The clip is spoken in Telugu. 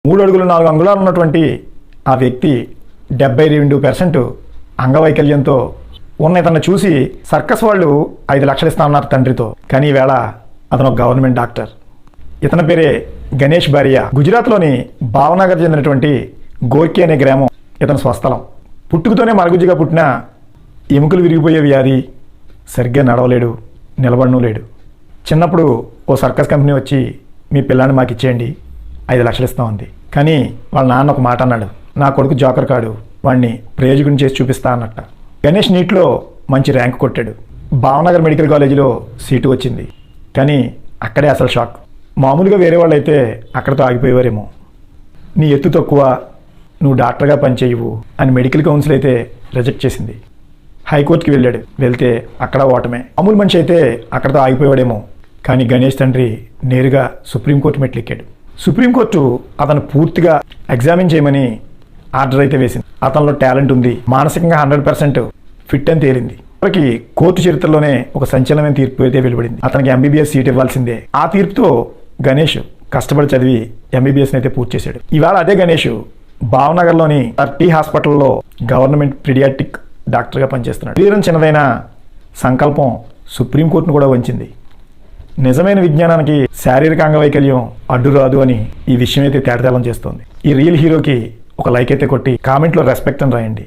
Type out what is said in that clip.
3 అడుగులు 4 అంగుళాలు ఉన్నటువంటి ఆ వ్యక్తి 72% అంగవైకల్యంతో ఉన్న ఇతన్ని చూసి సర్కస్ వాళ్ళు 5 లక్షలు ఇస్తామన్నారు తండ్రితో. కానీ ఈవేళ అతను ఒక గవర్నమెంట్ డాక్టర్. ఇతని పేరే గణేష్ బారియా. గుజరాత్లోని భావనగర్ చెందినటువంటి గోర్కి అనే గ్రామం ఇతని స్వస్థలం. పుట్టుకతోనే మరగుజ్జుగా పుట్టిన ఎముకలు విరిగిపోయే వ్యాధి, సరిగ్గా నడవలేడు, నిలబడను లేడు. చిన్నప్పుడు ఓ సర్కస్ కంపెనీ వచ్చి మీ పిల్లాన్ని మాకు ఇచ్చేయండి, 5 లక్షలు ఇస్తామంది. కానీ వాళ్ళ నాన్న ఒక మాట అన్నాడు, నా కొడుకు జోకర్ కాడు, వాడిని ప్రయోజకుని చేసి చూపిస్తా అన్నట్ట. గణేష్ నీట్లో మంచి ర్యాంక్ కొట్టాడు. భావనగర్ మెడికల్ కాలేజీలో సీటు వచ్చింది. కానీ అక్కడే అసలు షాక్. మామూలుగా వేరే వాళ్ళు అయితే అక్కడితో ఆగిపోయేవారేమో. నీ ఎత్తు తక్కువ, నువ్వు డాక్టర్గా పనిచేయవు అని మెడికల్ కౌన్సిల్ అయితే రిజెక్ట్ చేసింది. హైకోర్టుకి వెళ్ళాడు. వెళ్తే అక్కడ ఓటమే. మామూలు మనిషి అయితే అక్కడితో ఆగిపోయాడేమో. కానీ గణేష్ తండ్రి నేరుగా సుప్రీంకోర్టు మెట్లు ఎక్కాడు. సుప్రీంకోర్టు అతను పూర్తిగా ఎగ్జామిన్ చేయమని ఆర్డర్ అయితే వేసింది. అతనిలో టాలెంట్ ఉంది, మానసికంగా 100% ఫిట్ అని తేలింది. అప్పటికి కోర్టు చరిత్రలోనే ఒక సంచలనమైన తీర్పు అయితే వెలువడింది. అతనికి MBBS సీట్ ఇవ్వాల్సిందే. ఆ తీర్పుతో గణేష్ కష్టపడి చదివి MBBS అయితే పూర్తి చేశాడు. ఇవాళ అదే గణేష్ భావనగర్లోని టీ హాస్పిటల్లో గవర్నమెంట్ పీడియాట్రిక్ డాక్టర్గా పనిచేస్తున్నాడు. శరీరం చిన్నదైన సంకల్పం సుప్రీంకోర్టును కూడా వంచింది. నిజమైన విజ్ఞానానికి శారీరక అంగవైకల్యం అడ్డు రాదు అని ఈ విషయం అయితే తేటతెల్లం చేస్తోంది. ఈ రియల్ హీరోకి ఒక లైక్ అయితే కొట్టి కామెంట్లో రెస్పెక్ట్ అని రాయండి.